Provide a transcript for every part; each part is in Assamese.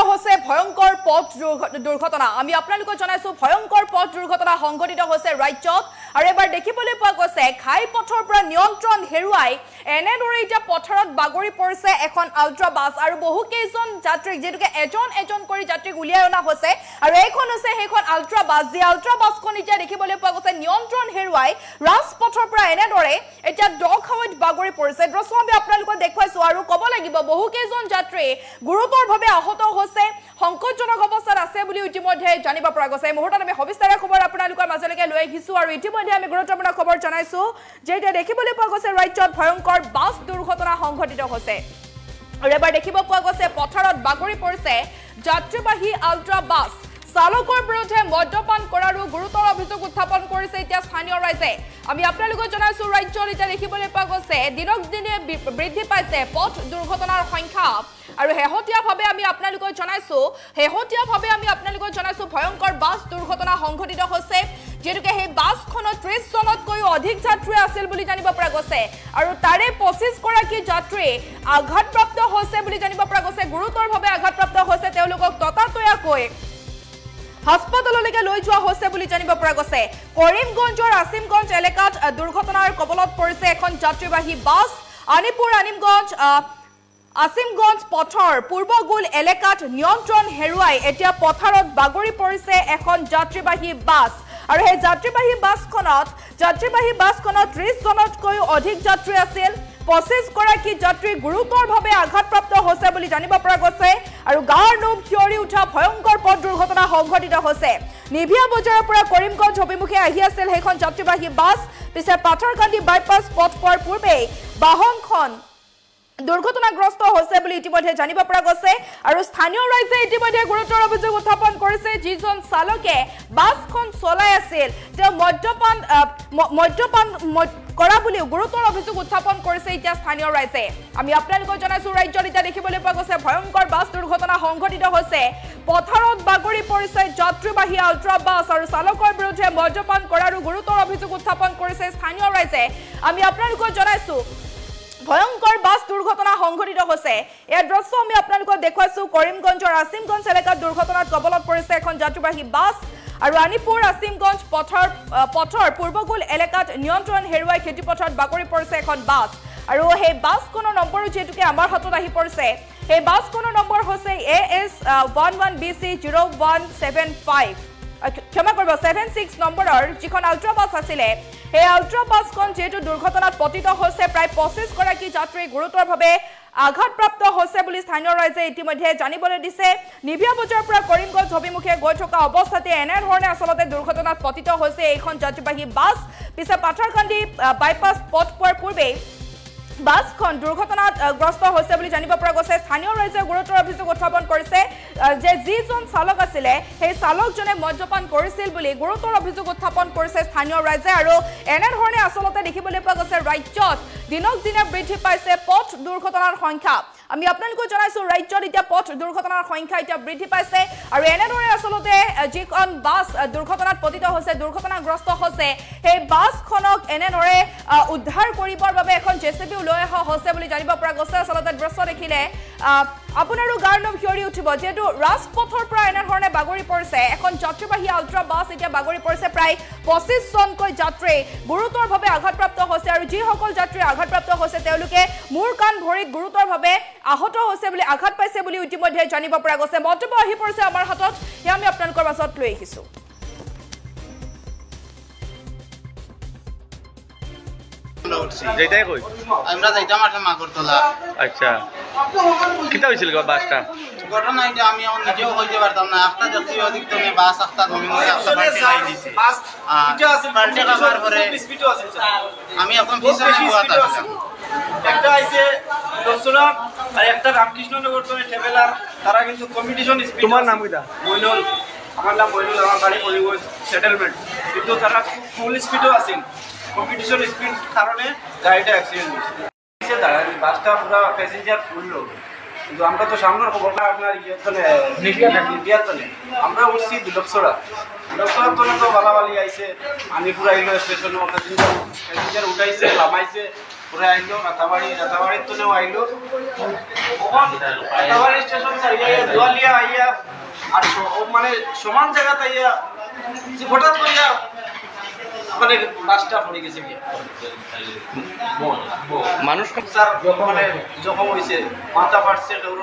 হৈছে ভয়ংকৰ পথ দুৰ্ঘটনা আমি আপোনালোকক জনাইছো ভয়ংকৰ পথ দুৰ্ঘটনা সংঘটিত হৈছে ৰাজ্যত আৰু এবাৰ দেখিবলৈ পোৱা গৈছে ঘাই পথৰ পৰা নিয়ন্ত্ৰণ হেৰুৱাই এনেদৰে এতিয়া পথৰত বাগৰি পৰিছে এখন আল্ট্ৰা বাছ আৰু বহু কেইজন যাত্ৰীক যেটোকে এজন কৰি যাত্ৰীক উলিয়াই অনা হৈছে আৰু এইখন হৈছে সেইখন আল্ট্ৰা বাছ যি আল্ট্ৰা বাছখন এতিয়া দেখিবলৈ পোৱা গৈছে নিয়ন্ত্ৰণ হেৰুৱাই ৰাজপথৰ পৰা এনেদৰে এতিয়া ডখাৱৈত বাগৰি পৰিছে দৃশ্য আমি আপোনালোকক দেখুৱাইছো আৰু ক'ব লাগিব বহু কেইজন যাত্ৰী গুৰুতৰভাৱে আহত হৈছে সংকটজনক অৱস্থাত আছে বুলি ইতিমধ্যে জানিব পৰা গৈছে এই মুহূৰ্তত আমি সবিস্তাৰে খবৰ আপোনালোকৰ মাজলৈকে লৈ আহিছো আৰু ইতিমধ্যে আমি গুৰুত্বপূৰ্ণ খবৰ জনাইছো যে এতিয়া দেখিবলৈ পোৱা গৈছে ৰাজ্যত ভয়ংকৰ বাছ দুৰ্ঘটনা সংঘটিত হৈছে আৰু এবাৰ দেখিব পোৱা গৈছে পথাৰত বাগৰি পৰিছে যাত্ৰীবাহী আল্ট্ৰা বাছ চালকৰ বিৰুদ্ধে মদ্যপান কৰাৰো গুৰুতৰ অভিযোগ উত্থাপন কৰিছে এতিয়া স্থানীয় ৰাইজে আমি আপোনালোকক জনাইছো ৰাজ্যত এতিয়া দেখিবলৈ পোৱা গৈছে দিনক দিনে বৃদ্ধি পাইছে পথ দুৰ্ঘটনাৰ সংখ্যা আৰু হেহতিয়াভাৱে আমি আপোনালোকক জনাইছো ভয়ংকৰ বাছ দুৰ্ঘটনা সংঘটিত হৈছে যেটোকে সেই বাছখনত 30 জনতকৈও অধিক যাত্ৰী আছিল বুলি জানিব পৰা গৈছে আৰু তাৰে 25 গৰাকী যাত্ৰী আঘাতপ্ৰাপ্ত হৈছে বুলি জানিব পৰা গৈছে গুৰুতৰভাৱে আঘাতপ্ৰাপ্ত হৈছে তেওঁলোকক ততাতৈয়াকৈ হাসপাতাললৈকে লৈ যোৱা হৈছে বুলি জানিব পৰা গৈছে কৰিমগঞ্জৰ আসিমগঞ্জ এলেকাত দুৰ্ঘটনাৰ কবলত পৰিছে এখন যাত্ৰীবাহী বাছ আনিমগঞ্জ আসিমগঞ্জ পথৰ পূৰ্বগুল এলেকাত নিয়ন্ত্ৰণ হেৰুৱাই এতিয়া পথাৰত বাগৰি পৰিছে এখন যাত্ৰীবাহী বাছ আৰু এই যাত্ৰীবাহী বাছখনত 30 জনতকৈও অধিক যাত্ৰী আছিল 25 গৰাকী যাত্ৰী গুৰুতৰভাৱে আঘাতপ্ৰাপ্ত হৈছে বুলি জানিব পৰা গৈছে আৰু গাৰ নোম থিয়ৰি উঠা ভয়ংকৰ পথ দুৰ্ঘটনা সংঘটিত হৈছে নিভিয়া বজাৰৰ পৰা কৰিমগঞ্জ অভিমুখে আহি আছিল সেইখন যাত্ৰীবাহী বাছ পিছে পাথৰকান্দি বাইপাছ পথ পোৱাৰ পূৰ্বে বাহনখন দুৰ্ঘটনাগ্ৰস্ত হৈছে বুলি ইতিমধ্যে জানিব পৰা গৈছে আৰু স্থানীয় ৰাইজে ইতিমধ্যে গুৰুতৰ অভিযোগ উত্থাপন কৰিছে যিজন চালকে বাছখন চলাই আছিল তেওঁ মদ্যপান কৰা বুলি গুৰুতৰ অভিযোগ উত্থাপন কৰিছে এতিয়া স্থানীয় ৰাইজে আমি আপোনালোকক জনাইছো ৰাজ্যত এতিয়া দেখিবলৈ পোৱা গৈছে ভয়ংকৰ বাছ দুৰ্ঘটনা সংঘটিত হৈছে পথাৰত বাগৰি পৰিছে যাত্ৰীবাহী আল্ট্ৰা বাছ আৰু চালকৰ বিৰুদ্ধে মদ্যপান কৰাৰো গুৰুতৰ অভিযোগ উত্থাপন কৰিছে স্থানীয় ৰাইজে আমি আপোনালোকক জনাইছো ভয়ংকৰ বাছ দুৰ্ঘটনা সংঘটিত হৈছে এই দৃশ্য আমি আপোনালোকক দেখুৱাইছো কৰিমগঞ্জৰ আসিমগঞ্জ এলেকাত দুৰ্ঘটনাত কবলত পৰিছে এখন যাত্ৰীবাহী বাছ আৰু আনিপুৰ আসিমগঞ্জ পথৰ পূৰ্বগুল এলেকাত নিয়ন্ত্ৰণ হেৰুৱাই খেতিপথাৰত বাগৰি পৰিছে এখন বাছ আৰু সেই বাছখনৰ নম্বৰ যেটোকে আমাৰ হাতত আহি পৰিছে সেই বাছখনৰ নম্বৰ হৈছে AS11BC0175 ক্ষমা কৰিব 76 নম্বৰৰ যিখন আল্ট্ৰা বাছ আছিল এই আল্ট্ৰা বাছখন যেটো দুৰ্ঘটনাত পতিত হৈছে প্ৰায় 25 গৰাকী যাত্ৰী গুৰুতৰভাৱে আঘাতপ্ৰাপ্ত হৈছে বুলি স্থানীয় ৰাইজে ইতিমধ্যে জানিবলৈ দিছে নিভিয়া বজাৰৰ পৰা কৰিমগঞ্জ অভিমুখে গৈ থকা অৱস্থাতে এনেধৰণে আচলতে দুৰ্ঘটনাত পতিত হৈছে এইখন যাত্ৰীবাহী বাছ পিছে পাথৰকান্দি বাইপাছ পথ পোৱাৰ পূৰ্বে বাছখন দুৰ্ঘটনাত গ্ৰস্ত হৈছে বুলি জানিব পৰা গৈছে স্থানীয় ৰাইজে গুৰুতৰ অভিযোগ উত্থাপন কৰিছে যে যিজন চালক আছিল সেই চালকজনে মদ্যপান কৰিছিল বুলি গুৰুতৰ অভিযোগ উত্থাপন কৰিছে স্থানীয় ৰাইজে আৰু এনেধৰণে আচলতে দেখিবলৈ পোৱা গৈছে ৰাজ্যত দিনক দিনে বৃদ্ধি পাইছে পথ দুৰ্ঘটনাৰ সংখ্যা আমি আপোনালোকক জনাইছো ৰাজ্যত এতিয়া পথ দুৰ্ঘটনাৰ সংখ্যা এতিয়া বৃদ্ধি পাইছে আৰু এনেদৰে আচলতে যিখন বাছ দুৰ্ঘটনাত পতিত হৈছে দুৰ্ঘটনাগ্ৰস্ত হৈছে সেই বাছখনক এনেদৰে উদ্ধাৰ কৰিবৰ বাবে এখন জেচিবি লৈ অহা হৈছে বুলি জানিব পৰা গৈছে আচলতে দৃশ্য দেখিলে আপোনাৰো গাৰ নোম থিয়ৰি উঠিব যেটো ৰাজপথৰ পৰা এনেধৰণে বাগৰি পৰিছে এখন যাত্ৰীবাহী আল্ট্ৰা বাছ এতিয়া বাগৰি পৰিছে প্ৰায় 25 জনকৈ যাত্ৰী গুৰুতৰভাৱে আঘাতপ্ৰাপ্ত হৈছে আৰু যিসকল যাত্ৰী আঘাতপ্ৰাপ্ত হৈছে তেওঁলোকে মূৰ কাণ ভৰিত গুৰুতৰভাৱে আহত হৈছে বুলি আঘাত পাইছে বুলি ইতিমধ্যে জানিব পৰা গৈছে মন্তব্য আহি পৰিছে আমাৰ হাতত হে আমি আপোনালোকৰ মাজত লৈ আহিছো যাইতাই কই আমরা যাইতাম আসলে মাগরতলা আচ্ছা কিটা হইছিল বাসটা ঘটনা এটা আমি নিজেও হইতে পারতাম না একটা যাত্রী অধিক তুমি বাস একটা ধমিন করে একটা পাল্টে লাই দিছে বাস এটা আছে পাল্টে খাবার পরে স্পিডও আছে আমি এখন পিছনে বসে আছি একটা আইছে দর্শনা আর একটা রামকৃষ্ণনগর তো ট্রাভেলার তারা কিন্তু কম্পিটিশন স্পিড তোমার নাম কিটা মইনুল আমার নাম মইনুল আমার বাড়ি পরিগঞ্জ সেটেলমেন্ট কিন্তু তারা ফুল স্পিডও আছে কম্পিটিশন স্পিড কারণে গাড়িটা অ্যাক্সিডেন্ট হয়েছে দাঁড়ানি বাসটা পুরো প্যাসেঞ্জার ফুল লোক কিন্তু আমরা তো সামনের খবরটা আপনার নিবিয়াতনে আমরা উঠছি দুলকসরা তো বালাবালি আইছে আনিপুর আইলো স্টেশনে প্যাসেঞ্জার উঠাইছে নামাইছে পরে আইলো রাতাবাড়ির তুলেও আইলো রাতাবাড়ি স্টেশন দোয়ালিয়া আইয়া আর মানে সমান জায়গাতে আইয়া হঠাৎ করিয়া মানে বাসটা পড়ে গেছে মানুষ স্যার মানে যখন হয়েছে মাথা ফাটছে কেউর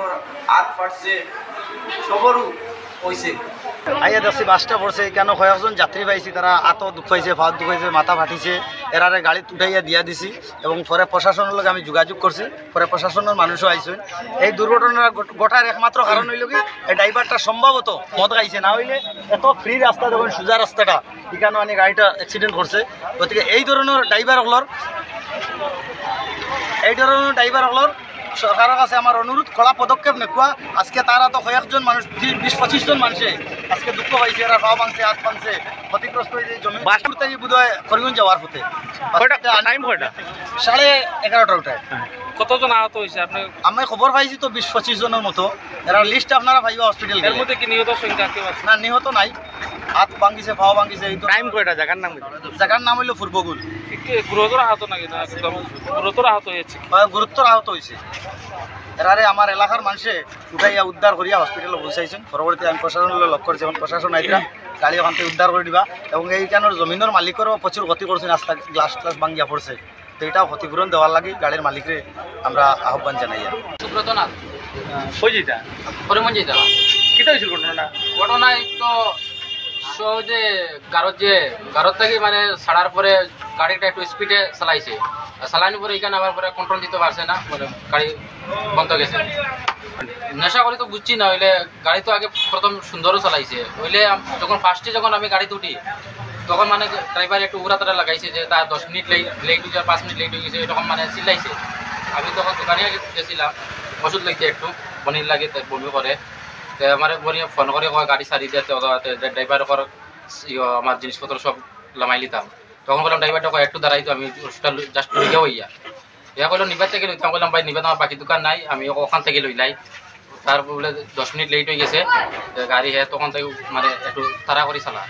হাত ফাটছে সবরও হয়েছে আইয়া দেখছি বাসটা পড়ছে কেন কয়েকজন যাত্রী পাইছি তারা আত দুঃখ হয়েছে ভাত দুঃখ হয়েছে মাথা ফাটিছে এরারে গাড়িত উঠাইয়া দিয়া দিছি এবং পরে প্রশাসনের লগে আমি যোগাযোগ করছি পরে প্রশাসনের মানুষও আইসেন এই দুর্ঘটনার গোটার একমাত্র কারণ হইল কি এই ড্রাইভারটা সম্ভবত মদ খাইছে না হইলে এত ফ্রি রাস্তা যখন সোজা রাস্তাটা এখানে মানে গাড়িটা অ্যাক্সিডেন্ট করছে গতিকে এই ধরনের ড্রাইভারগুলোর সরকারের কাছে আমার অনুরোধ কড়া পদক্ষেপ নেওয়া আজকে তারা তো কয়েকজন মানুষ 20-25 জন মানুষে আজকে দুঃখ পাইছে এরা পা ভাঙছে হাত ভাঙছে ক্ষতিগ্রস্ত হয়েছে জমি বাসপুর থেকে বোধ হয় করিমগঞ্জ যাওয়ার পথে টাইম কয়টা 11:30 উঠায় কতজন আহত হয়েছে আপনি আমি খবর পাইছি তো 20-25 জনের মতো এরা লিস্ট আপনারা পাইবা হসপিটাল এর মধ্যে কি নিহত সংখ্যা কেউ আছে না নিহত নাই হাত ভাঙিছে পা ভাঙিছে এই তো টাইম কয়টা জায়গার নাম জায়গার নাম হইল পূর্বগুল গুরুতর আহত নাকি না একদম গুরুতর আহত হয়েছে গুরুতর আহত হয়েছে এরারে আমার এলাকার মানুষে উঠাইয়া উদ্ধার করিয়া হসপিটালে পৌঁছাইছেন পরবর্তী আমি প্রশাসনের লক্ষ্য করছি এবং প্রশাসন আইরা গাড়ি ওখান থেকে উদ্ধার করে দিবা এবং এইখানের জমিনের মালিকেরও প্রচুর ক্ষতি করছেন রাস্তা গ্লাস ভাঙ্গিয়া পড়ছে তো এটাও ক্ষতিপূরণ দেওয়ার লাগে গাড়ির মালিকরে আমরা আহ্বান জানাইয়া সুব্রত নাথ কই যেটা করিমগঞ্জ যাওয়া কিটা হয়েছিল ঘটনাটা ঘটনায় তো যে গারত থেকে মানে ছাড়ার পরে গাড়িটা একটু স্পিডে চালাইছে আর চালানোর পরে এখানে আবার পরে কন্ট্রোল দিতে পারছে না মানে গাড়ি বন্ধ গেছে নেশা করে তো বুঝছি না হইলে গাড়ি তো আগে প্রথম সুন্দরও চালাইছে হইলে যখন আমি গাড়িতে উঠি তখন মানে ড্রাইভার একটু উড়াতারা লাগাইছে যে তার 10 মিনিট লেট হয়ে যায় 5 মিনিট লেট হয়ে গেছে এরকম মানে চিল্লাইছে আমি তখন দোকানে গেছিলাম ওষুধ লাগছে একটু বনির লাগে বমি করে আমার বনি ফোন করে গাড়ি সারি দিতে ড্রাইভার আমার জিনিসপত্র সব লামাই লিতাম তখন বললাম ড্রাইভারটা একটু দাঁড়াই তো আমি ওষুধটা জাস্ট লইয়া হইয়া ইয়া করলো নিবার থেকে লইতাম বললাম ভাই নিবার আমার বাকি দোকান নাই আমি ওখান থেকে লইলাই তার বলে 10 মিনিট লেট হয়ে গেছে গাড়ি তখন থেকে মানে একটু তাড়া করে চালা